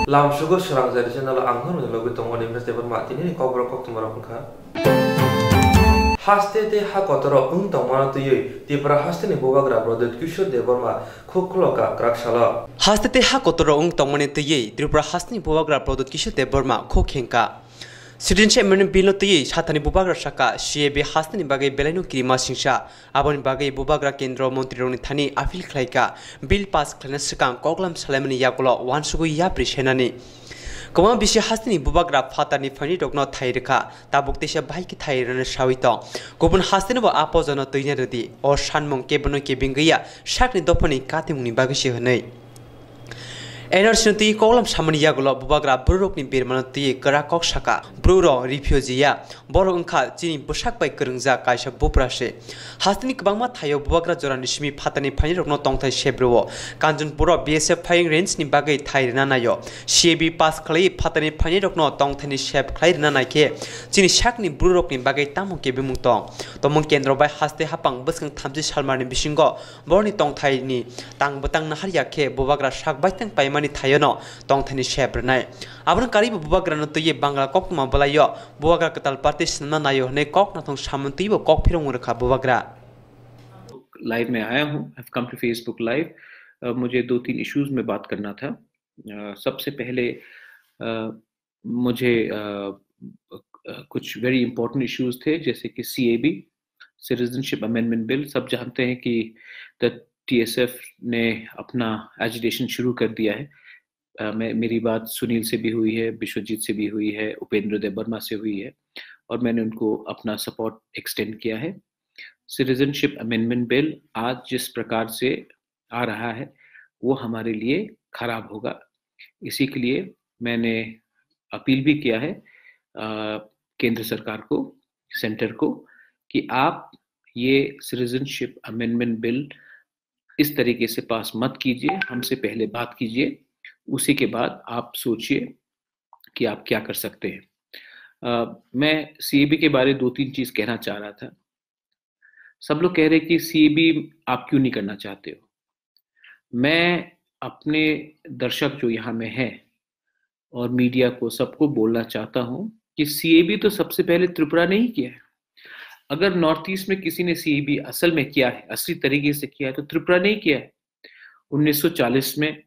Lamsugo Swrangchati channel angkon logo tong on invest debar matini Kokborok Koktwma rokha. Haste te ha kotoro tong mana tuyui tipra haste ni bobagra product kusho debar ma khokloka krakshala. Haste te ha kotoro tong mana tuyui tipra haste ni bobagra product kusho debar ma khokhenka. Swrangchati Amendment Bill tuyui satani bobagra shaka CAB haste ni bagai belainu kirima singsa aboni bagai bobagra kendra montri roni thani appeal khlaika bill pass khlana sikang koklam salamani yakolo wansugo yapri senani. Koma bisi hastini bobagra fatani fani dogno thairika tabuk tesa baiki thairana sawito gobun hastini bo apojana toina redi or sanmong kebono kebingiya sakni dopani katimuni bagisi hanai Energy kolam samania golo bobagra buruk ni birmanati karakok saka bruro refugee boro ungkha chini bosak bai kerengja kaisa boprase hastini kwbangma thayo bobagra jorani simi phatani phani rokno tongthai sebro kanjunpuro BSF firing range ni bagai thairina nayo CB pass khlai phatani phani rokno tongthani seb khlairina naike chini sakni buruk ni bagai tamu kebimung tong tomong kendro bai haste hapang buskang thamji salmani bisingo borni tongthai ni tangbotang na haryakhe bobagra sak baitang pai mani thayono tongthani shebrnai abran kari bobagra no tuye bangla kokma balayo bobagra katal partis na nayo ne kok na thong samanti bo kok phirong rakha bobagra live में आया हूं I have come to Facebook live मुझे दो तीन issues में बात करना था सबसे पहले मुझे कुछ वेरी इंपॉर्टेंट इश्यूज थे जैसे कि सीएबी सिटीजनशिप अमेंडमेंट बिल सब जानते हैं कि टीएसएफ ने अपना एजिटेशन शुरू कर दिया है मेरी बात सुनील से भी हुई है विश्वजीत से भी हुई है उपेंद्र देबबर्मा से हुई है और मैंने उनको अपना सपोर्ट एक्सटेंड किया है सिटीजनशिप अमेंडमेंट बिल आज जिस प्रकार से आ रहा है वो हमारे लिए खराब होगा इसी के लिए मैंने अपील भी किया है केंद्र सरकार को सेंटर को कि आप ये सिटीजनशिप अमेंडमेंट बिल इस तरीके से पास मत कीजिए हमसे पहले बात कीजिए उसी के बाद आप सोचिए कि आप क्या कर सकते हैं मैं सीएबी के बारे दो तीन चीज कहना चाह रहा था सब लोग कह रहे कि सीएबी आप क्यों नहीं करना चाहते हो मैं अपने दर्शक जो यहाँ में हैं और मीडिया को सबको बोलना चाहता हूं कि सीएबी तो सबसे पहले त्रिपुरा ने ही किया है अगर नॉर्थ ईस्ट में किसी ने सीएबी असल में किया है असली तरीके से किया है तो त्रिपुरा ने ही किया है 1940 में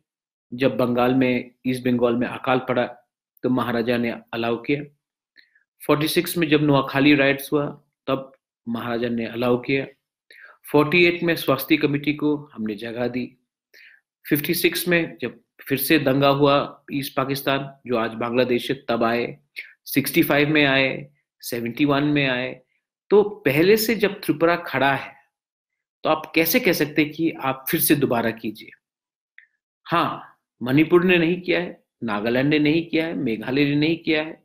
जब बंगाल में ईस्ट बंगाल में अकाल पड़ा तो महाराजा ने अलाउ किया 46 में जब नोआखाली राइट्स हुआ तब महाराजा ने अलाउ किया 48 में स्वास्थ्य कमेटी को हमने जगह दी 56 में जब फिर से दंगा हुआ ईस्ट पाकिस्तान जो आज बांग्लादेश है तब आए 65 में आए 71 में आए तो पहले से जब त्रिपुरा खड़ा है तो आप कैसे कह सकते हैं कि आप फिर से दोबारा कीजिए हाँ मणिपुर ने नहीं किया है नागालैंड ने नहीं किया है मेघालय ने नहीं किया है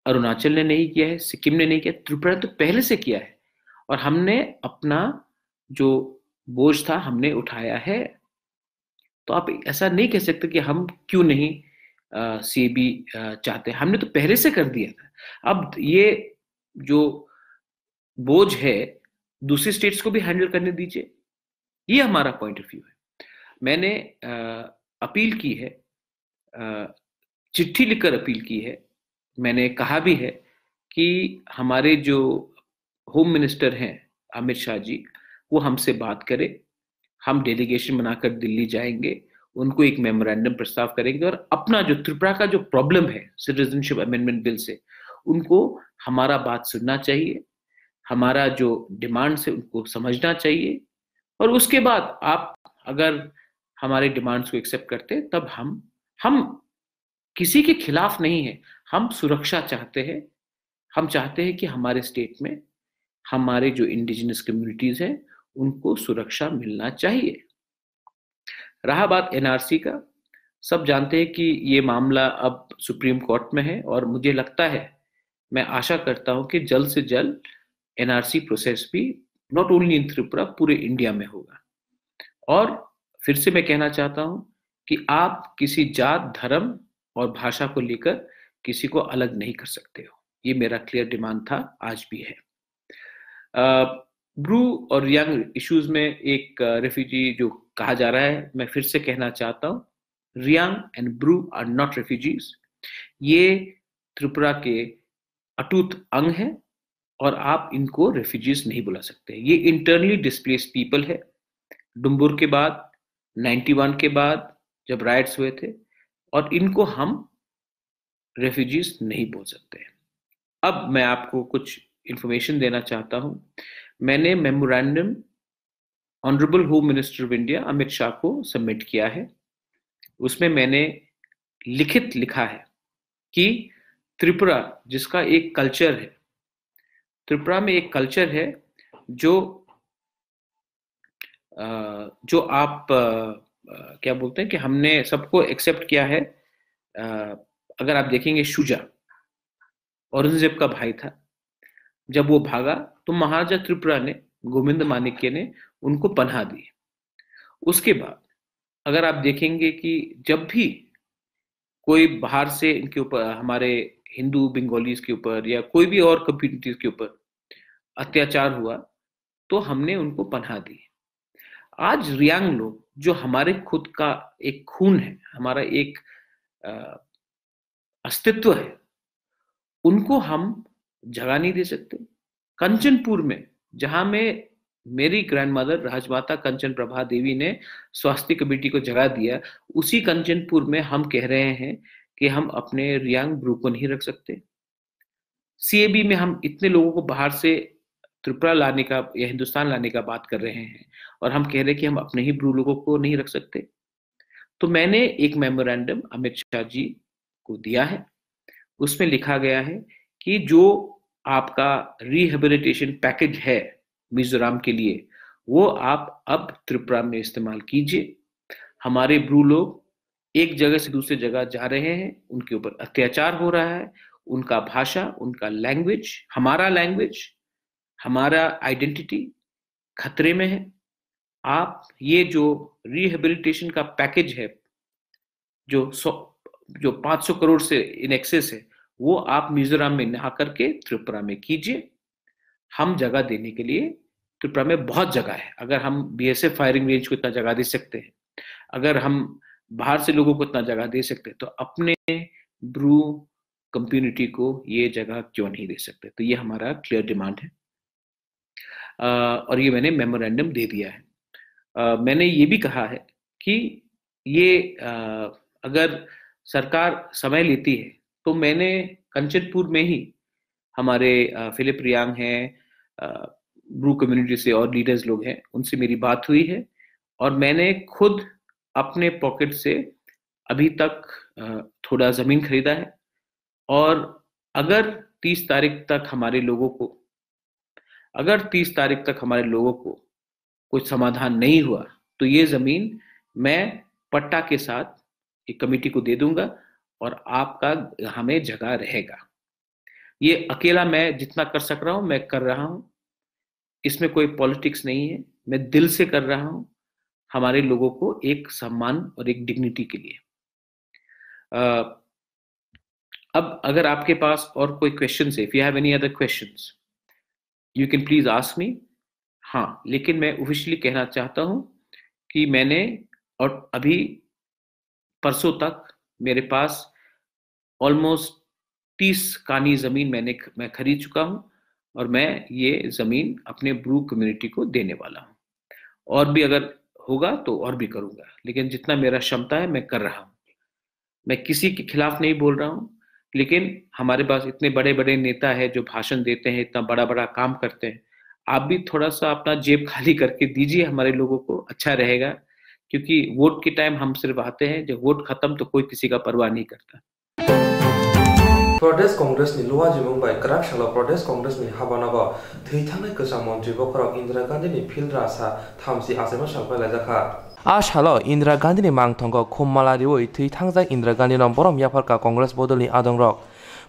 अरुणाचल ने नहीं किया है सिक्किम ने नहीं किया त्रिपुरा तो पहले से किया है और हमने अपना जो बोझ था हमने उठाया है तो आप ऐसा नहीं कह सकते कि हम क्यों नहीं सीएबी चाहते हमने तो पहले से कर दिया था अब ये जो बोझ है दूसरी स्टेट्स को भी हैंडल करने दीजिए ये हमारा पॉइंट ऑफ व्यू है मैंने अपील की है चिट्ठी लिखकर अपील की है मैंने कहा भी है कि हमारे जो होम मिनिस्टर हैं अमित शाह जी वो हमसे बात करें हम डेलीगेशन बनाकर दिल्ली जाएंगे उनको एक मेमोरेंडम प्रस्ताव करेंगे और अपना जो त्रिपुरा का जो प्रॉब्लम है सिटीजनशिप अमेंडमेंट बिल से उनको हमारा बात सुनना चाहिए हमारा जो डिमांड्स है उनको समझना चाहिए और उसके बाद आप अगर हमारे डिमांड्स को एक्सेप्ट करते तब हम किसी के खिलाफ नहीं है हम सुरक्षा चाहते हैं हम चाहते हैं कि हमारे स्टेट में हमारे जो इंडिजिनस कम्युनिटीज हैं उनको सुरक्षा मिलना चाहिए रहा बात एनआरसी का सब जानते हैं कि ये मामला अब सुप्रीम कोर्ट में है और मुझे लगता है मैं आशा करता हूं कि जल्द से जल्द एनआरसी प्रोसेस भी नॉट ओनली इन त्रिपुरा पूरे इंडिया में होगा और फिर से मैं कहना चाहता हूं कि आप किसी जात धर्म और भाषा को लेकर किसी को अलग नहीं कर सकते हो ये मेरा क्लियर डिमांड था आज भी है ब्रू और यंग इश्यूज में एक रेफ्यूजी जो कहा जा रहा है मैं फिर से कहना चाहता हूं Reang and Bru are not refugees. ये त्रिपुरा के अटूट अंग है और आप इनको रेफ्यूजीज नहीं बुला सकते। ये इंटरनली डिस्प्लेस्ड पीपल है। डुम्बुर के बाद 91 के बाद जब राइट्स हुए थे, और इनको हम रेफ्यूजीज नहीं बोल सकते। अब मैं आपको कुछ इंफॉर्मेशन देना चाहता हूं। मैंने memorandum honourable home minister of India Amit Shah को सबमिट किया है। उसमें मैंने लिखित लिखा है कि त्रिपुरा जिसका एक कल्चर है, त्रिपुरा में एक कल्चर है जो आप क्या बोलते हैं कि हमने सबको एक्सेप्ट किया है। अगर आप देखेंगे शुजा औरंगजेब का भाई था, जब वो भागा तो महाराजा त्रिपुरा ने, गोविंद माणिक्य ने उनको पनाह दी। उसके बाद अगर आप देखेंगे कि जब भी कोई बाहर से इनके ऊपर, हमारे हिंदू बंगालीज के ऊपर या कोई भी और कम्युनिटीज के ऊपर अत्याचार हुआ तो हमने उनको पनाह दी। आज रियांग लोग जो हमारे खुद का एक खून है, हमारा एक अस्तित्व है, उनको हम जगह नहीं दे सकते। कंचनपुर में, जहां में मेरी ग्रैंडमदर राजमाता कंचन प्रभा देवी ने स्वास्थ्य कमेटी को जगह दिया, उसी कंचनपुर में हम कह रहे हैं कि हम अपने रियांग ब्रू को नहीं रख सकते। सीएबी में हम इतने लोगों को बाहर से त्रिपुरा लाने का या हिंदुस्तान लाने का बात कर रहे हैं और हम कह रहे हैं कि हम अपने ही ब्रू लोगों को नहीं रख सकते। तो मैंने एक मेमोरेंडम अमित शाह जी को दिया है। उसमें लिखा गया है कि जो आपका रिहेबिलिटेशन पैकेज है मिजोरम के लिए, वो आप अब त्रिपुरा में इस्तेमाल कीजिए। हमारे ब्रू लोग एक जगह से दूसरी जगह जा रहे हैं, उनके ऊपर अत्याचार हो रहा है, उनका भाषा, उनका लैंग्वेज, हमारा आइडेंटिटी खतरे में है। आप ये जो रिहेबिलिटेशन का पैकेज है जो 500 करोड़ से इन एक्सेस है, वो आप मिजोरम में नहा करके त्रिपुरा में कीजिए। हम जगह देने के लिए, त्रिपुरा में बहुत जगह है। अगर हम बीएसएफ फायरिंग रेंज को इतना जगह दे सकते हैं, अगर हम बाहर से लोगों को इतना जगह दे सकते हैं, तो अपने ब्रू कम्युनिटी को ये जगह क्यों नहीं दे सकते। तो ये हमारा क्लियर डिमांड है और ये मैंने मेमोरेंडम दे दिया है। मैंने ये भी कहा है कि ये अगर सरकार समय लेती है तो मैंने कंचनपुर में ही हमारे फिलिप रियांग हैं, ब्रू कम्युनिटी से और लीडर्स लोग हैं, उनसे मेरी बात हुई है और मैंने खुद अपने पॉकेट से अभी तक थोड़ा ज़मीन खरीदा है। और अगर 30 तारीख तक हमारे लोगों को कुछ समाधान नहीं हुआ तो ये ज़मीन मैं पट्टा के साथ एक कमेटी को दे दूंगा और आपका हमें जगह रहेगा। ये अकेला मैं जितना कर सक रहा हूं मैं कर रहा हूं, इसमें कोई पॉलिटिक्स नहीं है, मैं दिल से कर रहा हूं हमारे लोगों को एक सम्मान और एक डिग्निटी के लिए। अब अगर आपके पास और कोई क्वेश्चन है, if you have any other questions you can please ask me. हाँ, लेकिन मैं ऑफिशियली कहना चाहता हूं कि मैंने, और अभी परसों तक मेरे पास ऑलमोस्ट 30 कानी जमीन मैं खरीद चुका हूं और मैं ये जमीन अपने ब्रू कम्युनिटी को देने वाला हूं। और भी अगर होगा तो और भी करूंगा, लेकिन जितना मेरा क्षमता है मैं कर रहा हूं। मैं किसी के खिलाफ नहीं बोल रहा हूं, लेकिन हमारे पास इतने बड़े बड़े नेता है जो भाषण देते हैं, इतना बड़ा बड़ा काम करते हैं। आप भी थोड़ा सा अपना जेब खाली करके दीजिए हमारे लोगों को, अच्छा रहेगा। क्योंकि वोट के टाइम हम सिर्फ आते हैं, जब वोट खत्म तो कोई किसी का परवाह नहीं करता। प्रदेश कांग्रेस नि लोहा जिमुं बाय क्राक सालो प्रदेश कांग्रेस नि हाबानागो थैथांनाय गोसा मंत्री बखरक इंदिरा गांधी नि फिल्ड रासा थामसि आसेमा सालपाय लाजाखा आ सालो इंदिरा गांधी नि मांगथंगो खुममालारिवै थैथांजाय इंदिरा गांधी नं बरम याफारका कांग्रेस बदलनि आदंरक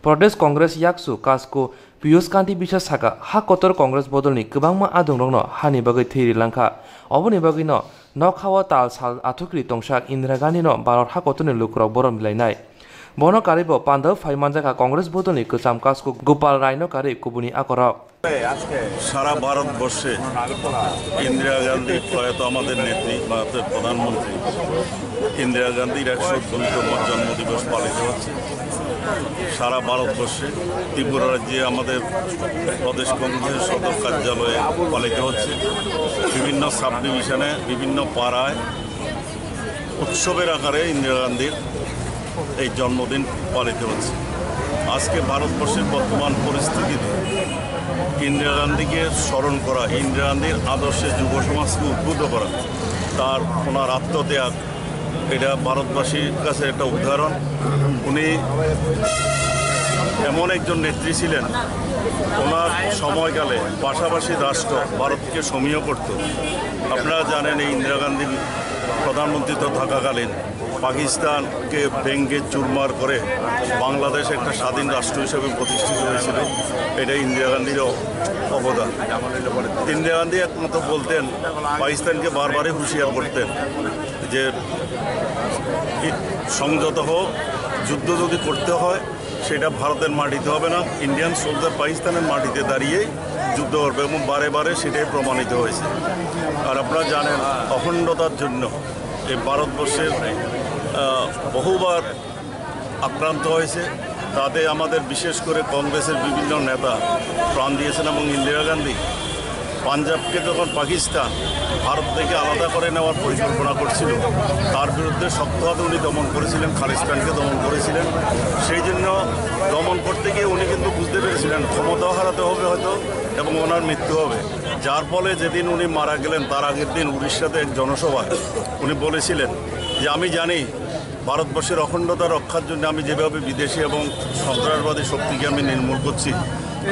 प्रदेश कांग्रेस याक्सु कास्को पियुष कांति बिसा साका हा कतर कांग्रेस बदलनि गोबांमा आदंरकनो हानि बागै थैरिलांखा अबनि बागैनो नखावा ताल साल आथुक्रि तंसाक इंदिरा गांधी नो भारत हा कतरनि लुकरक बरम बिलायनाय Bono karibo Pandav Faimanjaka Congress Bodoni Kusam Kasku Gopal Raino Kari Kubuni Akora. সারা ভারতবর্ষে ইন্দিরা গান্ধী প্রয়াত আমাদের নেত্রী ভারতের প্রধানমন্ত্রী ইন্দিরা গান্ধীর ১১০তম জন্মদিবস পালিত হচ্ছে সারা ভারতবর্ষে ত্রিপুরা রাজ্যে আমাদের প্রদেশ কংগ্রেসের সদর কার্যালয়ে পালিত হচ্ছে বিভিন্ন সাব ডিভিশনে বিভিন্ন পাড়ায় উৎসবের আকারে ইন্দিরা গান্ধীর এই জন্মদিন পালিত হচ্ছে আজকে ভারতবর্ষের বর্তমান পরিস্থিতিতে ইন্দিরা গান্ধীকে স্মরণ করা ইন্দিরা গান্ধীর আদর্শে যুব সমাজকে উদ্বুদ্ধ করা তার ওনার আত্মত্যাগ এটা ভারতবাসীর কাছে একটা উদাহরণ উনি এমন একজন নেত্রী ছিলেন ওনার সময়কালে পাশাপাশি রাষ্ট্র ভারতকে সমীহ করত আপনারা জানেন এই ইন্দিরা গান্ধী প্রধানমন্ত্রী থাকাকালীন পাকিস্তানকে ভেঙ্গে চুরমার করে বাংলাদেশ একটা স্বাধীন রাষ্ট্র হিসেবে প্রতিষ্ঠিত হয়েছিল এটা ইন্দিরা গান্ধীর অবদান ইন্দিরা গান্ধী একমাত্র বলতেন পাকিস্তানকে বারবারই হুঁশিয়ার করতেন যে সংযত হোক যুদ্ধ যদি করতে হয় সেটা ভারতের মাটিতে হবে না ইন্ডিয়ান সোলজার পাকিস্তানের মাটিতে দাঁড়িয়েই যুদ্ধ করবে এবং বারে বারে সেটাই প্রমাণিত হয়েছে আর আপনারা জানেন অখণ্ডতার জন্য এই ভারতবর্ষের বহুবার আক্রান্ত হয়েছে তাতে আমাদের বিশেষ করে কংগ্রেসের বিভিন্ন নেতা প্রাণ দিয়েছেন এবং ইন্দিরা গান্ধী পাঞ্জাবকে যখন পাকিস্তান ভারত থেকে আলাদা করে নেওয়ার পরিকল্পনা করছিল তার বিরুদ্ধে শক্তভাবে উনি দমন করেছিলেন খালিস্তানকে দমন করেছিলেন সেই জন্য দমন করতে গিয়ে উনি কিন্তু বুঝতে পেরেছিলেন ক্ষমতাও হারাতে হবে হয়তো এবং ওনার মৃত্যু হবে যার ফলে যেদিন উনি মারা গেলেন তার আগের দিন উড়িষ্যাতে এক জনসভায় উনি বলেছিলেন যে আমি জানি ভারতবর্ষের অখণ্ডতা রক্ষার জন্য আমি যেভাবে বিদেশি এবং সন্ত্রাসবাদী শক্তিকে আমি নির্মূল করছি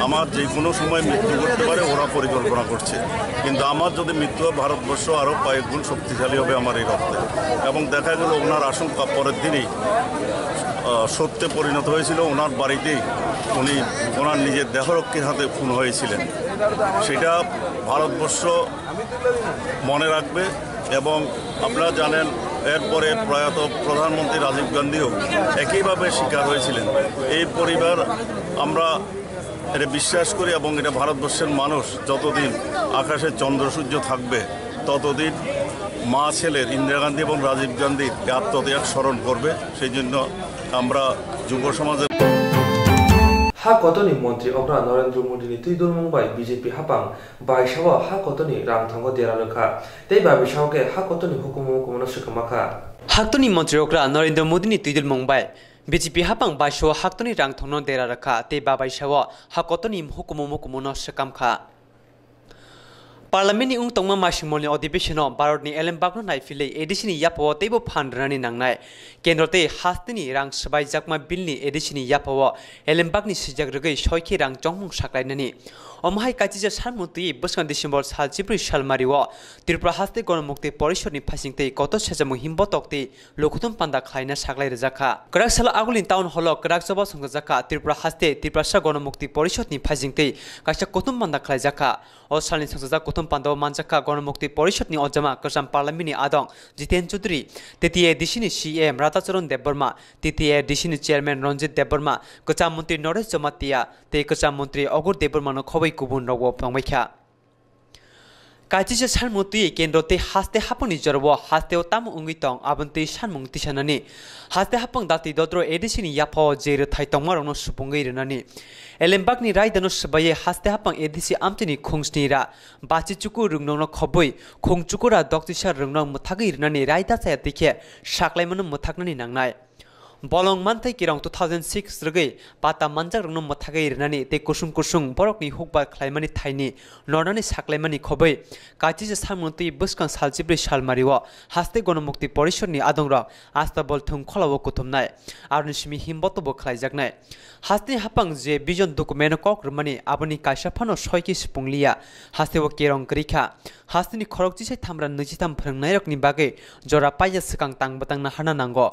আমার যে কোনো সময় মৃত্যু করতে পারে ওরা পরিকল্পনা করছে কিন্তু আমার যদি মৃত্যু হয় ভারতবর্ষ আরও কয়েক গুণ শক্তিশালী হবে আমার এই রক্তে এবং দেখা গেল ওনার আশঙ্কা পরের দিনই সত্যে পরিণত হয়েছিল ওনার বাড়িতেই উনি ওনার নিজের দেহরক্ষীর হাতে খুন হয়েছিলেন সেটা ভারতবর্ষ মনে রাখবে এবং আপনারা জানেন এরপরে প্রয়াত প্রধানমন্ত্রী রাজীব গান্ধীও একইভাবে শিকার হয়েছিলেন এই পরিবার আমরা এটা বিশ্বাস করি এবং এটা ভারতবর্ষের মানুষ যতদিন আকাশে চন্দ্র সূর্য থাকবে ততদিন মা ছেলের ইন্দিরা গান্ধী এবং রাজীব গান্ধীর আত্মত্যাগ স্মরণ করবে সেই জন্য আমরা যুব সমাজের হাকতনি মন্ত্রী অগ্রা নরেন্দ্র মোদীনি তুইদুর মুম্বাই বিজেপি হাপাং বাইশাও হাকতনি রাংথাঙ্গ দেরালখা তেই বাবিশাওকে হাকতনি হুকুমুকুমনো সুকমাখা হাকতনি মন্ত্রী অগ্রা নরেন্দ্র মোদীনি তুইদুর মুম্বাই বিজেপি হাপাং বাইশাও হাকতনি রাংথাঙ্গ দেরালখা তেই বাবাইশাও হাকতনি হুকুমুকুমনো সুকামখা पार्लियामेंटनि उंतंगमा मासिमलनि अधिवेशनाव भारतनि एलेमबागनो नायफिलै एडिसिनि यापाव तैबो फानद्रानि नांनाय केन्द्रते हास्तिनि रां सबाय जाकमा बिलनि एडिसिनि यापाव एलेमबागनि सिजाग्रगै सयखि रां जंमुं साख्लायनानि अमहाय काचिजा सानमुक्ति बसखान डिसेम्बर साल 14 सालमारिव त्रिपुरा हास्ते गणमुक्ति परिषदनि फासिंगतै कत सेजामु हिम्बतकति लखुतम पान्दा खायना साख्लाय रजाखा कराक साल आगुलनि टाउन हल कराक सभा संगजाखा त्रिपुरा हास्ते त्रिपुरा गणमुक्ति परिषदनि फासिंगतै काइसा कतुम पान्दा खायजाखा अ सालनि संगजा कतुम पान्दा मानजाखा गणमुक्ति परिषदनि अजमा कसम पार्लियामेन्टनि आदं जितेन चौधरी तृतीय डिसिनि सीएम राताचरण देबबर्मा तृतीय डिसिनि चेयरमैन रंजित देबबर्मा कचाम मन्त्री नरेश जमातिया ते कचाम मन्त्री अगुर देबबर्मानो खबै गुबुन रावो फंबायखा काचिसे सानमुक्ति केन्द्रते हास्ते हापंनि जरबो हास्तेव ताम उंगितंग आबन्ति सानमुं तिसानानि हास्ते हापंग दाति दद्र एडिसिनि याफाव जेर थाइतंमारनो सुपुंगैरनानि एलेमबागनि रायदानो सबाये हास्ते हापंग एडिसि आमतिनि खुंसनिरा बाचिचुकु रुंनंनो खबै खुंचुकुरा दक्तिसा रुंनं मुथागैरनानि रायदा साया तिखे साख्लायमनो मुथागनानि नांनाय बलं मानथै किरं 2006 रगै पाता मानजाक रंनो मथागैरनानि ते कुसुं कुसुं बरकनि हुकबा ख्लायमानि थाइनि नरनानि साख्लायमानि खबै काचिसे सानमुक्ति बसखां साल 14 सालमारिव हास्ते गणमुक्ति परिषदनि आदंरा आस्ताबल थुंखलाव कुथुमनाय आरनिसिमि हिम्बतबो ख्लायजाकनाय हास्ते हापां जे बिजन डकुमेन्ट कक्रमानि आबनि काइसाफानो सयकि सिपुंलिया हास्तेव केरं करिखा हास्तेनि खरकजिसै थामरा 23 फोरोंनाय रकनि बागै जरा पाइया सिकां तांबतांना हाना नांगो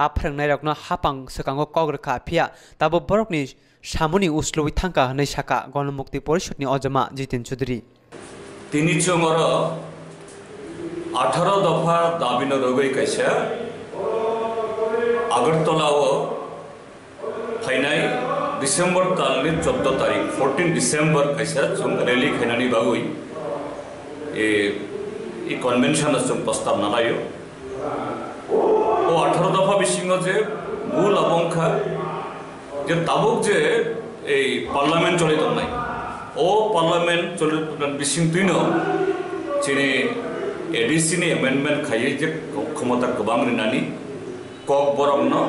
आ फोरोंनाय रकनो हापां सिकांगो कग्रखा फिया ताबो बरकनि सामुनि उसलुइ थांका हनै साका गणमुक्ति परिषदनि अजमा जितेन चौधरी तिनी चोंगर 18 दफा दाबिनो रगै कैसे আগরতলাও डिसेम्बर तालनि 14 तारिख 14 डिसेम्बर कैसा जों रेली खायनानै बागै ए कन्वेंशन जों प्रस्ताव नालायो ओ 18 दफा बिसिङाव जे मूल आबंखा जे ताबुक जे ए पार्लामेंट चले दंनाय ओ पार्लामेंट चले बिसिं तुइनो जेने एडिसिनि एमेंडमेंट खायो जे क्षमता गोबां रिनानि ककबरकनो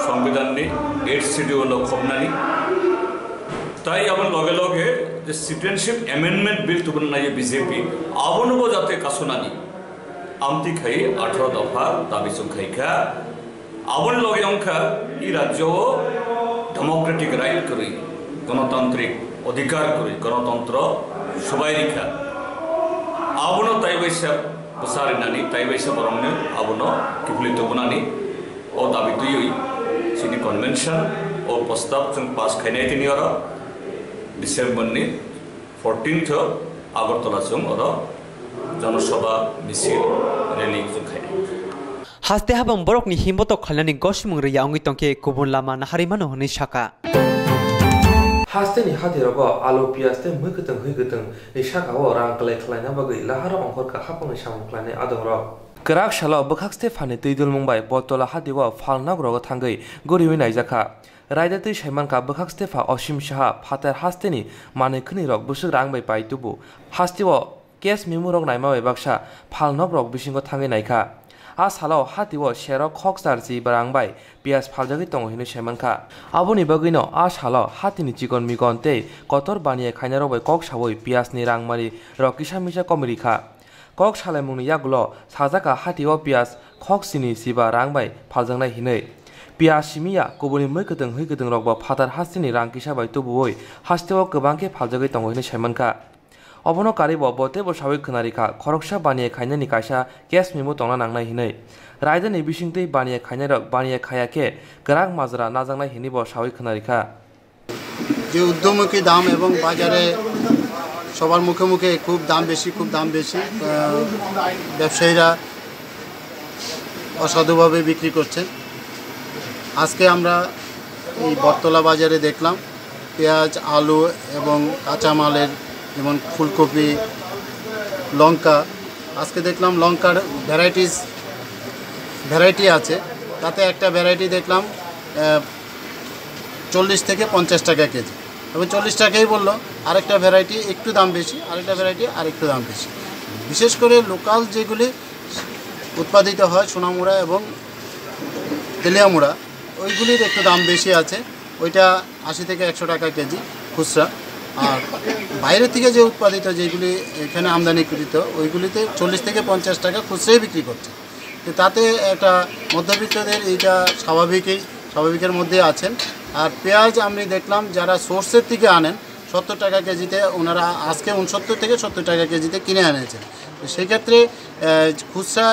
संविधाननि 8 शिड्यूल खबनानि ताई आबन लगे लगे जे सिटीजनशिप एमेंडमेंट बिल तुबन नायो बीजेपी आबनबो जाते कासुनानि आमति खाई 18 दफा दाबि संखायखा आबन लगे अंखा ई राज्य डेमोक्रेटिक राइट करी गणतांत्रिक अधिकार करी गणतंत्र सबाई रिखा आबनो ताइबाइसा बसारिनानि ताइबाइसा बरंनो आबनो किफलितो बनानि ओ दाबि तुयि सिनि कन्वेंशन ओ प्रस्ताव जों पास खायनाय दिनि आरो डिसेम्बरनि 14th आगरतला जों आरो जनसभा मिছিল रेली जों खायनाय हास्ते हाबं बरकनि हिमबत खालनानि गसमुं रिया अंगि तंके गुबुन लामा नाहारिमानो हनै साका हास्तेनि हाथिराबो आलु पियासते मैगोतों हैगोतों नि साकाव रां कलाय खालायना बागै लाहार अंखरका हापंनि सामुख्लायनाय आदंर गराक सालाव बखाक्सते फानि दैदुल मुंबाय बतला हादिवा फालनाग्रग थांगै गरिवै नायजाखा रायदातै साइमानका बखाक्सतेफा असिम साहा फातार हास्तेनि मानैखनि रग बुसुक रांबाय पाइतुबु हास्तेव केस मेमुरग नायमाबाय बाक्सा फालनग्रग बिसिंग थांगै नायखा आ सालाव हातिव शेरक खक्सारजि बारांबाय पियास फालजागै तंहिनो सेमानखा आबुनि बगैनो आ सालाव हातिनि चिकन मिगन ते कतर बानिया खायनारबाय कक सावै पियासनि रांमारि रकिसा मिसा कमिरिखा कक सालायमुनि यागुलो साजाका हातिव पियास खक्सिनि सिबा रांबाय फालजांनाय हिनै पियास सिमिया गुबुनि मैगोदों हैगोदों रगबा फातार हास्तिनि रांकिसा बाय तुबुयै हास्तेव गोबांके फालजागै तंहिनो सेमानखा अबनो कारिब बते बसावै खोनारिखा खरकसा बानिया खायनानि कायसा केस मेमु तंना नांनाय हिनै रायदानि बिसिंतै बानिया खायनारक बानिया खायाके गराक माजरा नाजांनाय हिनि बसावै खोनारिखा যে ঊর্ধ্বমুখী দাম এবং বাজারে সবার মুখে মুখে খুব দাম বেশি ব্যবসায়ীরা অসাধুভাবে বিক্রি করছেন আজকে আমরা এই বটতলা বাজারে দেখলাম পেঁয়াজ আলু এবং কাঁচামালের যেমন ফুলকপি লঙ্কা আজকে দেখলাম লঙ্কার ভ্যারাইটি আছে তাতে একটা ভ্যারাইটি দেখলাম 40 থেকে 50 টাকা কেজি এবং 40 টাকাই বললো আরেকটা ভ্যারাইটি একটু দাম বেশি আরেকটা ভ্যারাইটি আরেকটু দাম বেশি বিশেষ করে লোকাল যেগুলি উৎপাদিত হয় সোনামুড়া এবং তেলিয়ামুড়া ওইগুলির একটু দাম বেশি আছে ওইটা 80 থেকে 100 টাকা কেজি খুচরা আর বাইরে থেকে যে উৎপাদিত যেগুলি এখানে আমদানিকৃত ওইগুলিতে 40 থেকে 50 টাকা খুচরাই বিক্রি করছে তো তাতে একটা মধ্যবিত্তদের এইটা স্বাভাবিকের মধ্যে আছেন আর পেঁয়াজ আমি দেখলাম যারা সোর্সের থেকে আনেন 70 টাকা কেজিতে ওনারা আজকে 69 থেকে 70 টাকা কেজিতে কিনে এনেছেন তো সেই ক্ষেত্রে খুচরা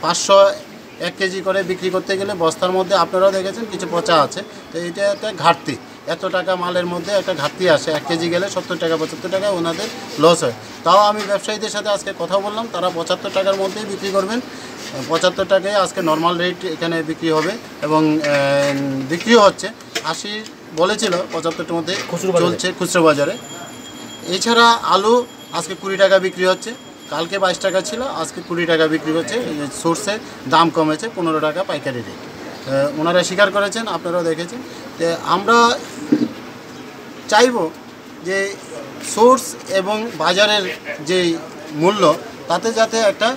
500 1 কেজি করে বিক্রি করতে গেলে বস্তার মধ্যে আপনারাও দেখেছেন কিছু পচা আছে তো এটা একটা ঘাটতি এত টাকা মালের মধ্যে একটা ঘাটতি আসে 1 কেজি গেলে 70 টাকা 75 টাকা ওনাদের লস হয় তাও আমি ব্যবসায়ীদের সাথে আজকে কথা বললাম তারা 75 টাকার মধ্যেই বিক্রি করবেন 75 টাকায় আজকে নর্মাল রেট এখানে বিক্রি হবে এবং বিক্রিও হচ্ছে 80 বলেছিল 75টার মধ্যে চলছে খুচরো বাজারে এছাড়া আলু আজকে 20 টাকা বিক্রি হচ্ছে কালকে 22 টাকা ছিল আজকে 20 টাকা বিক্রি হচ্ছে সোর্সে দাম কমেছে 15 টাকা পাইকারি রেট ওনারা স্বীকার করেছেন আপনারাও দেখেছেন যে আমরা চাইব যে সোর্স এবং বাজারের যে মূল্য তাতে যাতে একটা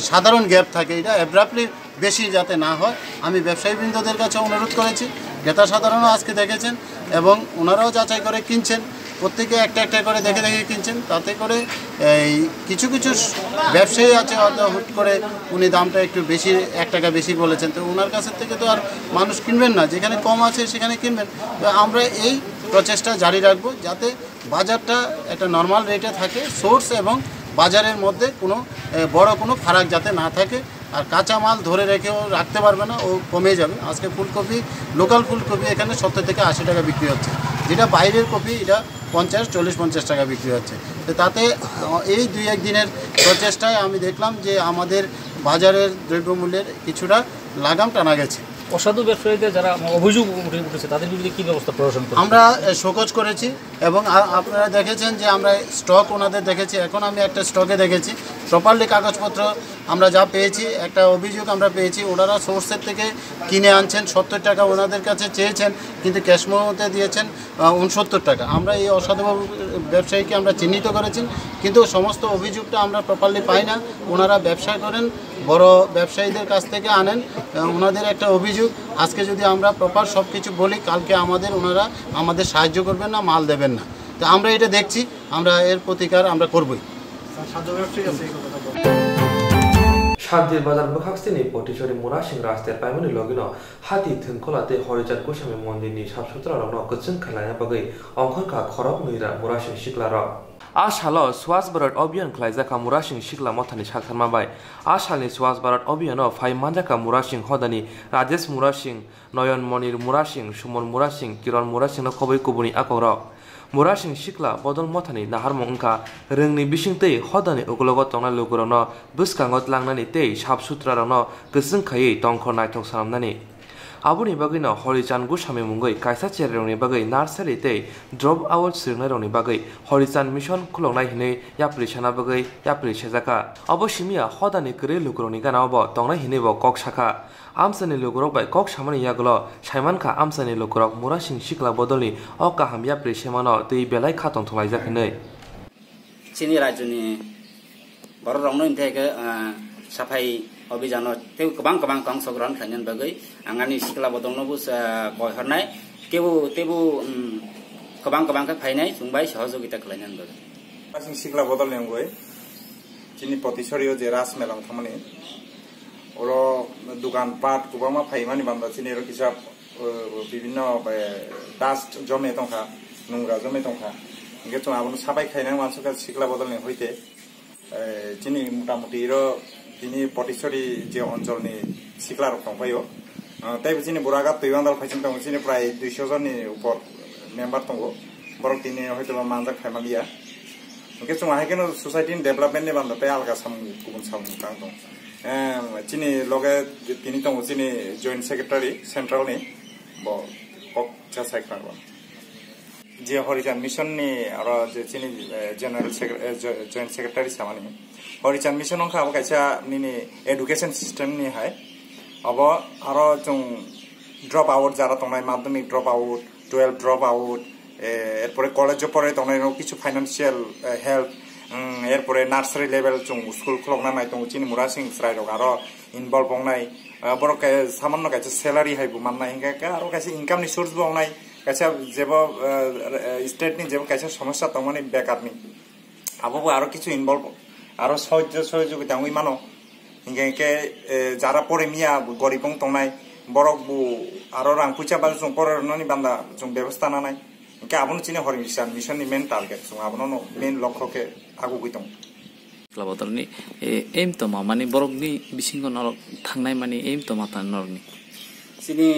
সাধারণ গ্যাপ থাকে এটা অ্যাব্রাপ্টলি বেশি যাতে না হয় আমি ব্যবসায়ীবৃন্দদের কাছে অনুরোধ করেছি ক্রেতা সাধারণও আজকে দেখেছেন এবং ওনারাও যাচাই করে কিনছেন প্রত্যেকে একটা একটা করে দেখে কিনছেন তাতে করে এই কিছু ব্যবসায়ী আছে হয়তো হুট করে উনি দামটা একটু বেশি 1 টাকা বেশি বলেছেন তো ওনার কাছ থেকে তো আর মানুষ কিনবেন না যেখানে কম আছে সেখানে কিনবেন তো আমরা এই প্রচেষ্টা জারি রাখব যাতে বাজারটা একটা নর্মাল রেটে থাকে সোর্স এবং বাজারের মধ্যে কোনো বড় কোনো ফারাক যাতে না থাকে আর কাঁচা মাল ধরে রেখেও রাখতে পারবে না ও কমে যাবে আজকে ফুলকপি লোকাল ফুলকপি এখানে 70 থেকে 80 টাকা বিক্রি হচ্ছে যেটা বাইরের কপি এটা 40-50 টাকা বিক্রি হচ্ছে তো তাতে এই 2-1 দিনের প্রচেষ্টায় আমি দেখলাম যে আমাদের বাজারের দ্রব্যমূল্যের কিছুটা লাগাম টানা গেছে অসাধু ব্যবসায়ীদের যারা অভিযোগ উঠেছে তাদের বিরুদ্ধে কী ব্যবস্থা প্রশাসন করে? আমরা শোকজ করেছি এবং আপনারা দেখেছেন যে আমরা স্টক ওনাদের দেখেছি। এখন আমি একটা স্টকে দেখেছি প্রপারলি কাগজপত্র আমরা যা পেয়েছি, একটা অভিযোগ আমরা পেয়েছি ওনারা সোর্সের থেকে কিনে আনছেন, 70 টাকা ওনাদের কাছে চেয়েছেন কিন্তু ক্যাশ মেমোতে দিয়েছেন 69 টাকা। আমরা এই অসাধু ব্যবসায়ীকে আমরা চিহ্নিত করেছি কিন্তু সমস্ত অভিযোগটা আমরা প্রপারলি পাই না। ওনারা ব্যবসা করেন, বড় ব্যবসায়ীদের কাছ থেকে আনেন, ওনাদের একটা অভিযোগ। আজকে যদি আমরা প্রপার সব কিছু বলি কালকে ওনারা আমাদের সাহায্য করবেন না, মাল দেবেন না। তো আমরা এটা দেখছি, আমরা এর প্রতিকার আমরা করবই। শান্তির বাজার বখাকস্তিনি পটিচরি মুরাসিং রাস্তার পাইমনি লগিনো হাতি থুনকলাতে হরিচাঁদ গোস্বামী মন্দিরনি সাফসুত্রারং গজों खालायना bagै अंखरखा खरक नैरा मुरासिं सिख्लारक आसालो स्वास भारत अभियान खालायजाखा मुरासिं सिख्ला मथानि साथारमाबाय आसालनि स्वास भारत अभियानाव फाइ मानजाखा मुरासिं हदानि राजेश मुरासिं नयन मनिर मुरासिं सुमन मुरासिं किरण मुरासिंनो खबै कुबुनि आकरक मुरासिं सिख्ला बदल मथानि नाहारमं अंखा रोंनि बिसिंतै हदानि उगलग तंना लोगुरनो बुसखांगत लांनानि तै साफ सुथ्रारनो गोसों खायै तंख नायथक सालामनानि आबुनि बागैनो हरिचांद गोस्वामी मुंगै कायसा चेरनि बागै नार्सारि तै ड्रप आउट सिरनायरनि बागै हरिचांद मिशन खुलंनाय हिनै याप्रिसाना बागै याप्रि सेजाका अबसिमिया हदानि गरे लुगुरनि गानावबो तंनाय हिनैबो कक साखा आमसानि लुगुरक बाय कक सामानि यागलो साइमानखा आमसानि लुगुरक मुरासिं सिख्ला बदलनि अकाहाम याप्रि सेमानो दै बेलाय खातन थलाय जाखिनै चिनि राज्यनि बर रंनो इन्थायके साफाई अभियान गोबां अंशग्रहण खालामनायनि बागै आंनि सिख्ला बदलनोबो गयहरनाय तेबो गोबां फायनाय जोंबाय सहयोगिता खालामनायनि बागै सिख्ला बदलनि अंगै चिनि पटिसरियो जे रास मेलां थामानि ओरो दुकान पाट गोबां फायमानि बान्दा चिनि रो किसा विभिन्न डास्ट जमे तंखा नुंग्रा जमे तंखा इंगे जों आबनो साबाय खायनाय मानसिफोरा सिख्ला बदलनि होइते चिनि मोटामुटी रो दिनै पटिसरी जे अञ्चलनि सिख्लारक दंफायो ताइबो चिनि बुरागात दैबान्दाल फाइसिन दं चिनि प्राय 200 जननि उपर मेम्बार दङ बरक दिनै हयतोबा मानजाक फाइमालिया ओके जों हायकेनो सोसाइटिनि डेभलपमेन्टनि बान्दा ताइ आलगा साम गुबुन साम दं चिनि लगे दिनै दङ चिनि जइन्ट सेक्रेटारि सेन्ट्रेलनि ब कक साइख्लारबा जे हरिचांद मिशननि आरो जे चिनि जनरल जइन्ट सेक्रेटारि सामानि हरिचांद मिशन अंखा कैसा निनी एडुकेशन सिस्टम नि हाय अब आरो जों ड्रप आउट जारा तंनाय माध्यमिक ड्रप आउट 12 ड्रप आउट एरपरे कलेज परे तंनाय किछु फाइनान्शियल हेल्प एरपरे नार्सारि लेवल जों स्कुल खुलंना नाय दं चिनि मुरासिं स्राइरक आरो इनभल्व होनाय बरक सामान्य कैसा सैलारि हाय बुमाननाय हिंगा आरो कैसा इनकाम नि सोर्स बुंनाय कैसा जेबो स्टेट नि जेबो कैसा समस्या तंमानि बेकारनि आबो आरो किछु इनभल्व आरो सहयोगिता आंगै मानो हिंगे जारा परे मिया गरीबं तंनाय बरक बु आरो रां फैसा बा जों परननि बान्दा जों व्यवस्था नानाय हिंगे आबनो चिनि हरिचांद मिशननि मेन टार्गेट जों आबनो मेन लक्ष्यके आगु गैतं सिख्ला बदलनि एम तो माने बरकनि बिसिंग नरक थांनाय माने एम तो माता नरनि चिनि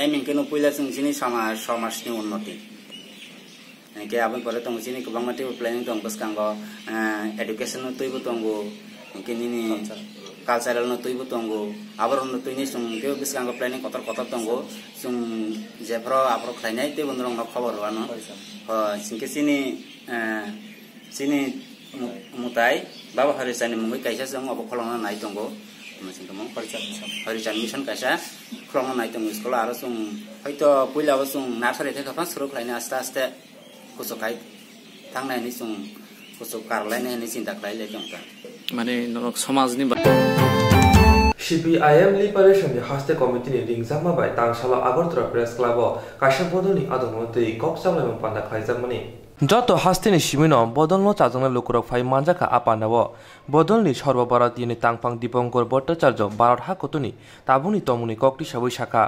एम हिंगे पहिला जों चिनि समाजनि उन्नति के आबन परे तंग चिनि गोबां माटे प्लेनिं दं बसकांगो एडुकेशन न तयबो तंगो के निनि कल्चरल न तयबो तंगो आबरन न तयनि जों के बसकांगो प्लेनिं कतर तंगो जों जेफ्रो आब्रो खायनाय ते बन्दरं न खबर वानो सिंके चिनि मुताय बाबा हरिचांद मुंगै कायसा जों अब खलंना नाय तंगो मसिंकम हरिचांद मिशन कायसा खलंना नाय तंगो स्कुल आरो जों हयतो पहिलाबो जों नार्सारि थे खफा सुरु खायना आस्ते कुछ खाय थांनायनि जों कुछ कारलायनायनि चिन्ता खालायले दंता माने नरक समाजनि CPIM लिबारेशननि हास्ते कमिटिनि रिंजामा बाय तांसाला आगरतला प्रेस क्लाबआव कायसा बदलनि आदमनतै कक जालायमन पान्दा खायजामनि जत हास्तेनि सिमिनो बदलनो चाजंना लुकुरक फाइ मानजाखा आपानाव बदलनि सर्वभारतीयनि तांपां दीपंकर भट्टाचार्य भारत हाकतनि ताबुनि तमुनि ककटि साबै शाखा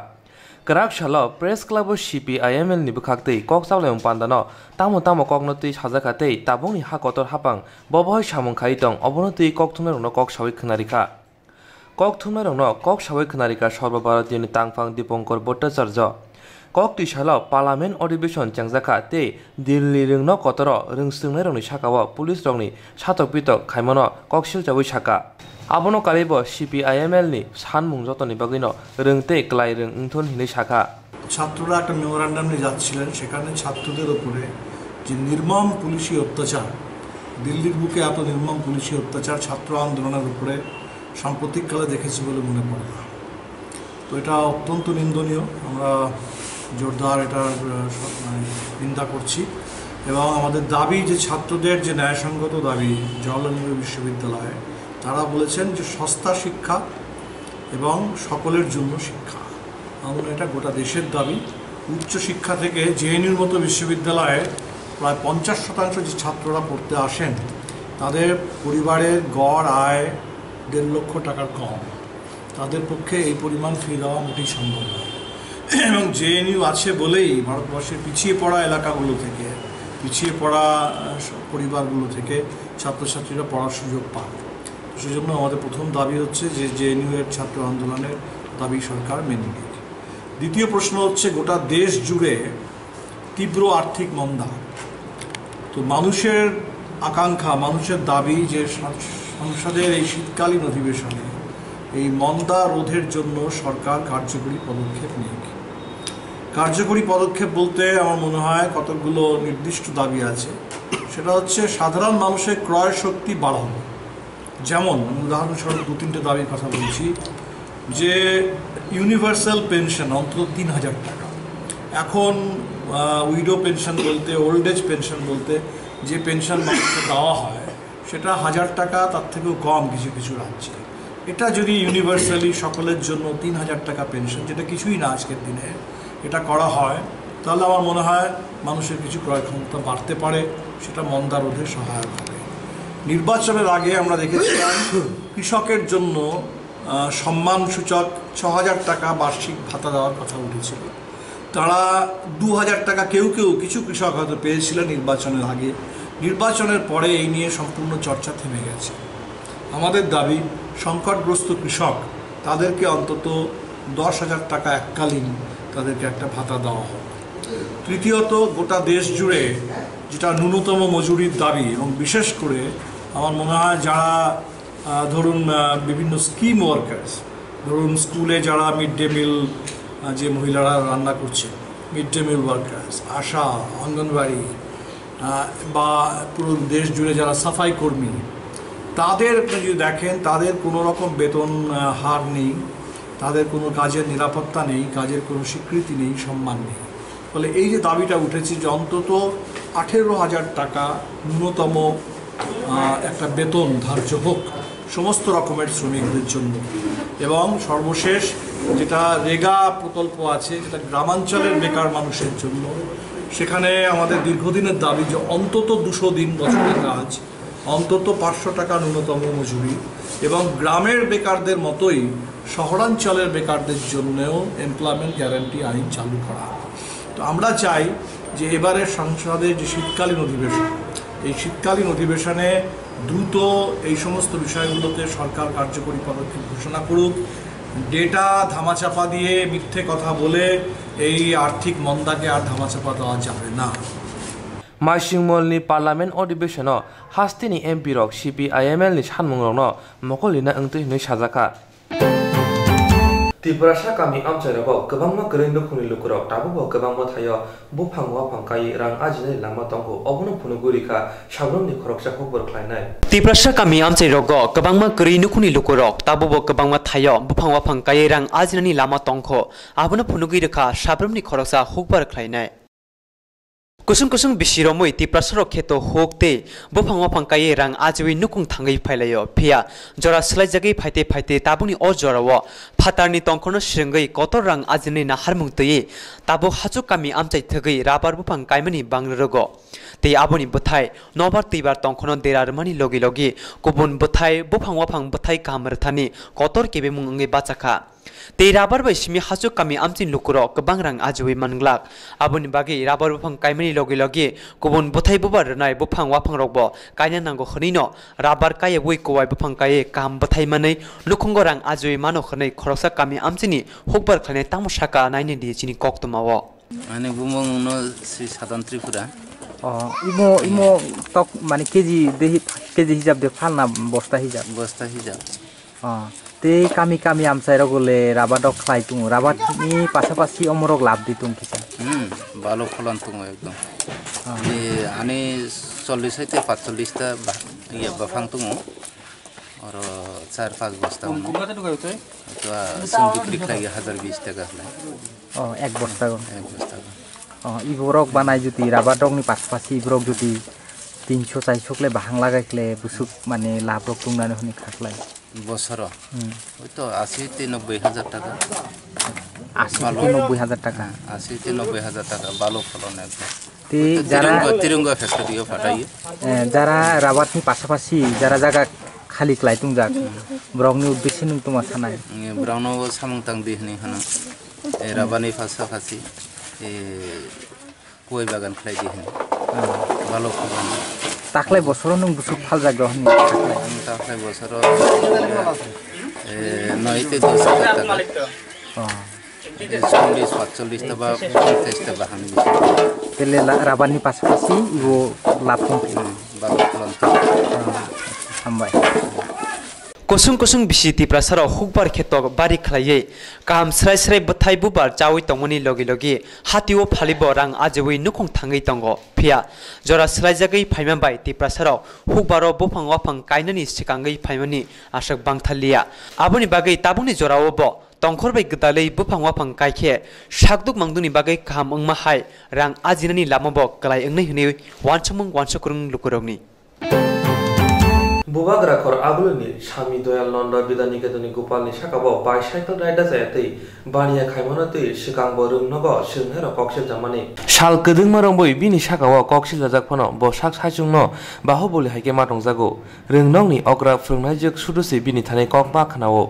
Karakshalo press club CPIML ni bukhaktei kok sablem pandano tamo kognotei sajakatei tabungni hakotor hapang bobohoi samung khaitong obonotei kok thumnarono kok sawi khunarika kok thumnarono kok sawi khunarika সর্বভারতীয় tangpang Dipankar Bhattacharya ককটি সালো parliament অধিবেশন চেংজাকা তে Delhi রংনো কতর রংসुंनाय रंनि साकाव police रंनि सातक Pitaka खायमनो ककसिल जाबै साका Abono kalibo CPIML ni sanmung jotoni bagino rengte klai reng ngthon hinai shaka ছাত্ররা একটা memorandum নিয়ে যাচ্ছিলেন সেখানে ছাত্রদের উপরে যে নির্মম পুলিশি অত্যাচার দিল্লির বুকে এত নির্মম পুলিশি অত্যাচার ছাত্র আন্দোলনের উপরে সাম্প্রতিককালে দেখেছি বলে মনে পড়ে না তো এটা অত্যন্ত নিন্দনীয় আমরা জোরদার এটার নিন্দা করছি এবং আমাদের দাবি যে ছাত্রদের যে ন্যায়সঙ্গত দাবি জওহরলাল নেহরু বিশ্ববিদ্যালয়ে তারা বলেছেন যে সস্তা শিক্ষা এবং সকলের জন্য শিক্ষা আমরা এটা গোটা দেশের দাবি উচ্চশিক্ষা থেকে জেএনইউর মতো বিশ্ববিদ্যালয়ে প্রায় 50% যে ছাত্ররা পড়তে আসেন তাদের পরিবারের গড় আয় 1.5 লক্ষ টাকার কম তাদের পক্ষে এই পরিমাণ ফি দেওয়া মোটেই সম্ভব নয় এবং জেএনইউ আছে বলেই ভারতবর্ষের পিছিয়ে পড়া এলাকাগুলো থেকে পিছিয়ে পড়া পরিবারগুলো থেকে ছাত্রছাত্রীরা পড়ার সুযোগ পান সেজন্য আমাদের প্রথম দাবি হচ্ছে যে জেএনইউ এর ছাত্র আন্দোলনের দাবি সরকার মেনে নিক দ্বিতীয় প্রশ্ন হচ্ছে গোটা দেশ জুড়ে তীব্র আর্থিক মন্দা তো মানুষের আকাঙ্ক্ষা মানুষের দাবি যে সংসদের এই শীতকালীন অধিবেশনে এই মন্দা রোধের জন্য সরকার কার্যকরী পদক্ষেপ নিক কার্যকরী পদক্ষেপ বলতে আমার মনে হয় কতগুলো নির্দিষ্ট দাবি আছে সেটা হচ্ছে সাধারণ মানুষের ক্রয় শক্তি বাড়ানো যেমন উদাহরণস্বরূপ 2-3টে দাবির কথা বলছি যে ইউনিভার্সাল পেনশন অন্তত 3,000 টাকা এখন উইডো পেনশন বলতে ওল্ড এজ পেনশন বলতে যে পেনশন মানুষকে দেওয়া হয় সেটা 1,000 টাকা তার থেকেও কম কিছু কিছু রাজ্যে এটা যদি ইউনিভার্সালি সকলের জন্য 3,000 টাকা পেনশন যেটা কিছুই না আজকের দিনে এটা করা হয় তাহলে আমার মনে হয় মানুষের কিছু ক্রয় ক্ষমতা বাড়তে পারে সেটা মন্দা রোধে সহায়ক হবে নির্বাচনের আগে আমরা দেখেছিলাম কৃষকের জন্য সম্মানসূচক 6,000 টাকা বার্ষিক ভাতা দেওয়ার কথা উঠেছিল তারা 2,000 টাকা কেউ কেউ কিছু কৃষক হয়তো পেয়েছিলেন নির্বাচনের আগে নির্বাচনের পরে এই নিয়ে সম্পূর্ণ চর্চা থেমে গেছে আমাদের দাবি সংকটগ্রস্ত কৃষক তাদেরকে অন্তত 10,000 টাকা এককালীন তাদেরকে একটা ভাতা দেওয়া হোক তৃতীয়ত গোটা দেশ জুড়ে যেটা ন্যূনতম মজুরির দাবি এবং বিশেষ করে আমার মনে হয় যারা ধরুন বিভিন্ন স্কিম ওয়ার্কার্স ধরুন স্কুলে যারা মিড ডে মিল যে মহিলারা রান্না করছে মিড ডে মিল ওয়ার্কার্স আশা অঙ্গনবাড়ি বা পুরো দেশ জুড়ে যারা সাফাই কর্মী তাদের যদি দেখেন তাদের কোনো রকম বেতন হার নেই তাদের কোনো কাজের নিরাপত্তা নেই কাজের কোনো স্বীকৃতি নেই সম্মান নেই ফলে এই যে দাবিটা উঠেছে যে অন্তত 18,000 টাকা ন্যূনতম একটা বেতন ধার্য হোক সমস্ত রকমের শ্রমিকদের জন্য এবং সর্বশেষ যেটা রেগা প্রকল্প আছে যেটা গ্রামাঞ্চলের বেকার মানুষের জন্য সেখানে আমাদের দীর্ঘদিনের দাবি যে অন্তত 200 দিন বছরের কাজ অন্তত 500 টাকা ন্যূনতম মজুরি এবং গ্রামের বেকারদের মতোই শহরাঞ্চলের বেকারদের জন্যও এমপ্লয়মেন্ট গ্যারান্টি আইন চালু করা তো আমরা চাই যে এবারের সংসদের যে শীতকালীন অধিবেশন এই শীতকালীন অধিবেশনে দ্রুত এই সমস্ত বিষয়গুলোতে সরকার কার্যকরী পদক্ষেপ ঘোষণা করুক ডেটা ধামাচাপা দিয়ে মিথ্যে কথা বলে এই আর্থিক মন্দাকে আর ধামাচাপা দেওয়া যাবে না মাইসিংমলনি পার্লামেন্ট অধিবেশন হাস্তিনি এমপি রক CPIML ni sanmungrokno mokolina engtui hinui sajaka Tibrasa kami amchairabo kwbangma kwrwng nukhungni lukurok tabubo kwbangma thaio buphang waphang kai rang ajinai lama tongko obono phunuguri kha sabromni khoroksa khobor khlainai Tibrasa kami amchairogo kwbangma kwrwng nukhungni lukurok tabubo kwbangma thaio buphang waphang kai rang ajinani lama tongko abono phunuguri kha sabromni khoroksa khobor khlainai Kusung kusung bisiromoi Tibrasaro kheto hokte bofang wafang kai rang ajwi nukung thangai phailayo phia jora slaijagi phaite phaite tabuni o jorawo phatarni tongkhono sringai kotor rang ajini na harmung tei tabo hachu kami amchai thgai rabar bofang kaimani bangrogo tei aboni bothai nobar tibar tongkhono derarmani logi logi kubun bothai bofang wafang bothai kamrthani kotor kebe mungai bachaka tei rabar bai simi hachu kami amchin lukuro kwbang rang ajwi manglak aboni bagi rabar bofang kaimani logi logi kubun bothai bobar nai bofang wafang rokbo kaina nango khnino rabar kai wei kowai bofang kai kam bothai manai lukhungo rang ajwi mano khnai khoroksa kami amchini hokbar khlane tamosaka naini di chini koktwma o ane bumong no sri sadan tripura imo tok মানে KG হিসাব দিয়ে ফালনা বস্তা হিসাব তে কামি কামি আমসাইরা গলে রাবারও খাই তুম রাবারনি পাশাপাশি অমরক লাভ দিতুম কিসা ভালো ফলন তুমি একদম আনি 40 থেকে 45টা ইয়ে বাফাং তুমি আর 4-5 বস্তা তো বিক্রি খাই 1020 টাকা এক বস্তা ইবরক বানাই যদি রাবার ডগনি পাশাপাশি ইবরক যদি 300-400 লে বাহাং লাগাইলে বুসুক মানে লাভ রক তুমনানে হনি খাকলাই বছর ওই তো 80-90 হাজার টাকা 80-90 টাকা 80-90 টাকা ভালো ফলন একদম তে যারা তিরঙ্গা ফ্যাক্টরিও ফাটাই যারা রাবারনি পাশাপাশি যারা জায়গা খালি ক্লাই তুম যাক ব্রগনি উদ্দেশ্যে নুন তোমার সানাই ব্রাউনো সামংতাং দিহনি হানা রাবারনি পাশাপাশি কই বাগান খাই দিহনি ভালো ফলন তাকলাই বছর নং বুসুক ফাল জাগ হনি তাকলাই বছর 9-10 হাজার টাকা 40-45 টাকা 50 টাকা হানি তেলে রাবারনি পাশাপাশি ইবো লাভ কম ভালো ফলন হামবাই Kusung kusung bisi ti prasara hukbar khetok bari khlaiye kam srai srai bthai bubar chawi tongoni logi logi hatiwo phalibo rang ajewi nukong thangai tongo phia jora srai jagai phaima bai ti prasara hukbaro bofang wafang kainani sikangai phaimani ashak bangthalia aboni bagai tabuni jorawo bo tongkhor bai gdalei bofang wafang kaikhe shakduk mangduni bagai kham ongma hai rang ajinani lamabo klai engnai hni wanchamung wanchakurung lukurogni বুবাগ্রাখর আগুলনি স্বামী Dayal Nanda বিদানিকেতনি গোপালনি শাখাবো bicycle রাইডা যায়তেই বানিয়া খাইমানতই সিগাংবো রুংনগ সিংহের কক্সিল জামানি শাল কদুং মারংবই বিনি শাখাও কক্সিল জাজাকফানো বসাক সাইচুংনো বাহুবলি হাইকে মাটংজাগো রুংনংনি অগ্রা ফ্রংনাই jug সুদুসি বিনি थानाय ककमा खानाओ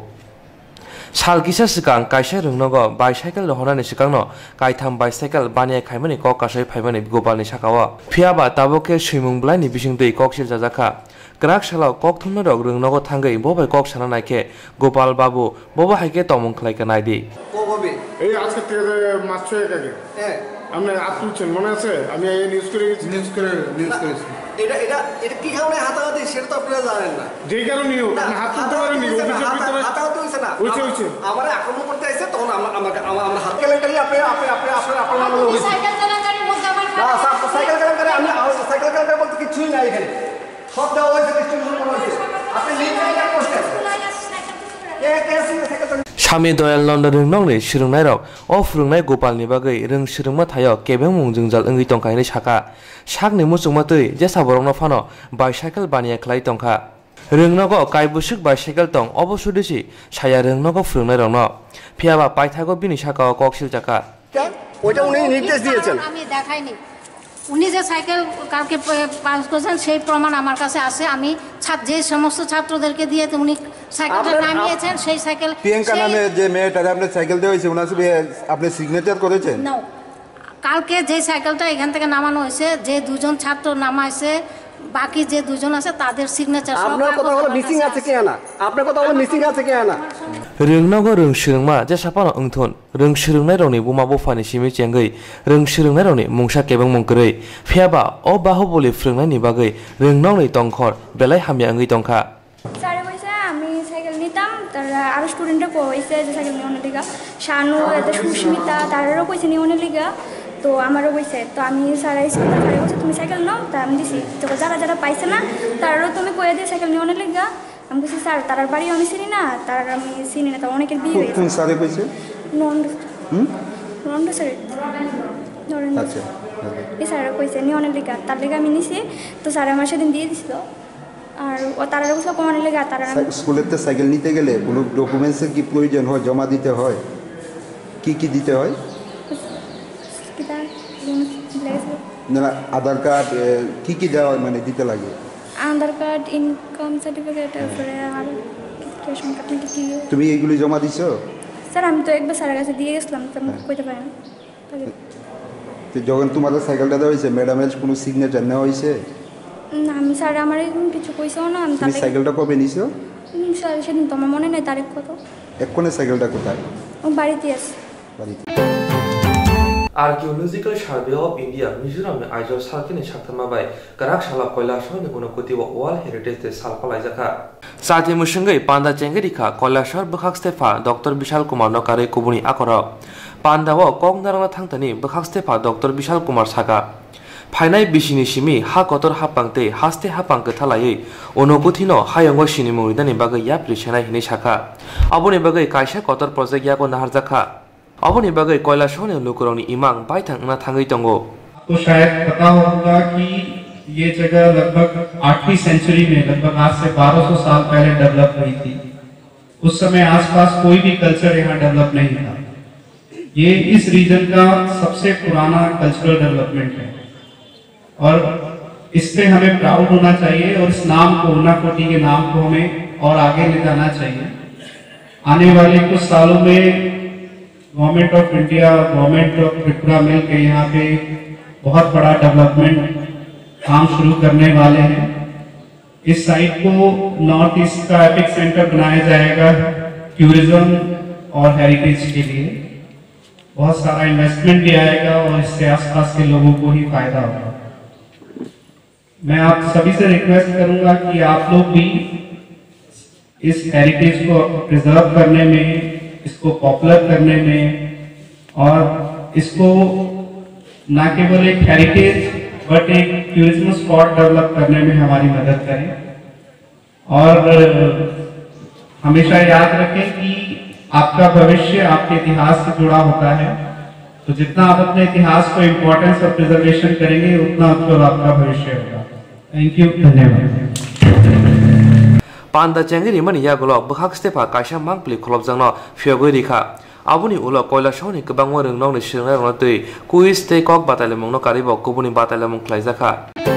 শাল কিসা সিগাং কাইসা রুংনগ বাইসাইকেল রহনানি সিগাংনো কাইথাম বাইসাইকেল বানিয়া খাইমানি কক কাসাই ফাইমানি গোপালনি শাখাও ফিয়াবা তাবকে সুইमुंब्लाइनि बिसिंदै कक्सिल जाजाखा Kerak salau kok thumna rok rungnogo thangai bobai kok sana naike Gopal Babu boba haike tomong khlaika naidi কবে এই আজকে থেকে মাস 6 আগে আপনি আপনি মনে আছে আমি এই নিউজ করেছি এটা এটা এটা কি কারণে হাতাহাতি সেটা তো আপনারা জানেন না যে কারণে হাত তুলতে পারেন নি অভিযোগ ভিতরে হাতাহাতি হইছে না হইছে আমারে আক্রমণ করতে আইছে তখন আমরা হাত কেলেঙ্কারি আপনার নামে হইছে সাইকেল চালাকারী মধ্যে আমার না সাইকেল চালাকারী আমি সাইকেল চালাকারী বলতে কিছুই নাই এখানে সব দেওয়া হয়েছে ডিস্ট্রিবিউশন করা হয়েছে আপনি লিঙ্ক করছেন Sami doyal nonda rungnoंगni sirungnai rok o furungnai Gopalni bagai rung sirungma thayo kebeng mungjungjal engui tongkaini saka sakni muchungma tui jesa borokno phano bicycle baniya khlai tongkha rungnogo kaibusuk bicycle tong obosudisi saya rungnogo furungnai rokno phiaba paithago bini sakao koksil jaka ওটা উনি নির্দেশ দিয়েছেন আমি দেখাইনি উনি যে cycle কালকে pass করেছেন সেই প্রমাণ আমার কাছে আছে আমি যে সমস্ত ছাত্রদেরকে দিয়ে উনি সাইকেলটা নামিয়েছেন সেই সাইকেল প্রিয়াঙ্কা নামে যে মেয়েটাকে আপনি সাইকেল দেওয়া হয়েছে ওনার আপনি সিগনেচার করেছেন না কালকে যে সাইকেলটা এখান থেকে নামানো হয়েছে যে দুজন ছাত্র নামাইছে বাকি যে দুজন আছে তাদের সিগনেচার আপনার কথা হলো মিসিং আছে কি না আপনার কথা হলো মিসিং আছে কি না rungnogo rung sirungma jesapano engthon rung sirungnai roni buma bofani simi chengai rung sirungnai roni mungsa kebeng mungkrei phiaba o bahuboli frungnai ni bagai rungnongni tongkhor belai hamya engui tongkha সারে কইছে আমি cycle নিতাম তার আর স্টুডেন্টরা কইছে যে cycle নিওনের লিগা শানু এত সুস্মিতা তারও কইছে নিওনের লিগা তো আমারও কইছে তো আমি সারা স্কুল তারে কইছে তুমি সাইকেল নাও তা আমি দিছি তো যারা যারা পাইছে না তারও তুমি কইয়া দিয়ে সাইকেল নিওনের লিগা আমি কইছি স্যার তারার বাড়ি আমি চিনি না তার আমি চিনি না তো অনেকের বিয়ে হয়েছে কোন স্যারে কইছে নন্দ স্যার আচ্ছা এই স্যার কইছে নিওনের লিগা তার লিগা আমি নিছি তো স্যার আমার সেদিন দিয়ে দিছিল আর ও তারা কইছে কোনের লিগা তারা স্কুলেতে সাইকেল নিতে গেলে কোনো ডকুমেন্টসের কি প্রয়োজন হয় জমা দিতে হয় কি দিতে হয় না আধার কার্ড কি দেওয়া মানে দিতে লাগে আধার কার্ড ইনকাম সার্টিফিকেট তারপরে আর রেশন কার্ড কি তুমি এইগুলি জমা দিছো স্যার আমি তো একবার স্যারের কাছে দিয়ে গেছিলাম তো আমি কইতে পারি না তো যখন তোমাদের সাইকেলটা দেওয়া হয়েছে ম্যাডামের কোনো সিগনেচার নেওয়া হয়েছে না আমি স্যার আমার কিছু কইছো না আমি তুমি সাইকেলটা কবে নিছো স্যার সেদিন তো আমার মনে নেই তারিখ কত এক্ষণে সাইকেলটা কোথায় ও বাড়িতে আছে বাড়িতে Archaeological Survey of India Mizoram Aijo Salkini Shaktamabai Karak Shala Koilashon Gunokutiwa World Heritage Salpalai Jaka Sati Mushingai Panda Jengerika Koilashor Bukhak Stefa Dr. Bishal Kumar Nokare Kubuni Akoro Pandawo Kongdarana Tangtani Bukhak Stefa Dr. Bishal Kumar Saka Painai Bishini Shimi Hakotor Hapangte Haste Hapang Talaye Onokutino Hayango Shinimuridani Baga Yapli Shana Hinishaka Abuni Bagai Kaisha Kotor Project Yako Naharzaka Abuni bagai Koilashon Lukuroni Imang Baitang na Tangai Tongo तो शायद पता होगा कि ये जगह लगभग 8वीं century में लगभग आज से 1200 साल पहले डेवलप हुई थी। उस समय आसपास कोई भी कल्चर यहाँ डेवलप नहीं था। ये इस रीजन का सबसे पुराना कल्चरल डेवलपमेंट है और इससे हमें प्राउड होना चाहिए और इस नाम को उनाकोटी के नाम को हमें और आगे ले जाना चाहिए। आने वाले कुछ सालों में government of India, government of Tripura मिलकर यहाँ पे बहुत बड़ा डेवलपमेंट काम शुरू करने वाले हैं। इस साइट को नॉर्थ ईस्ट का एपिक सेंटर बनाया जाएगा टूरिज्म और हेरिटेज के लिए। बहुत सारा इन्वेस्टमेंट भी आएगा और इससे आसपास के लोगों को ही फायदा होगा। मैं आप सभी से रिक्वेस्ट करूंगा कि आप लोग भी इस हेरिटेज को प्रिजर्व करने में, इसको पॉपुलर करने में और इसको न केवल एक हेरिटेज बट एक टूरिज्म स्पॉट डेवलप करने में हमारी मदद करें। और हमेशा याद रखें कि आपका भविष्य आपके इतिहास से जुड़ा होता है, तो जितना आप अपने इतिहास को इम्पोर्टेंस और प्रिजर्वेशन करेंगे उतना उज्जवल आपका भविष्य होगा। थैंक यू, धन्यवाद। Panda Jangiri Mani Yagolo Bukhak Stepa Kasha Mangpli Kolobzano Fiogorika Abuni Ulo Koilashoni Kabangwar Nong Shirangati Kuis Take Batalem no Karibo Kubuni Batalem Klaizaka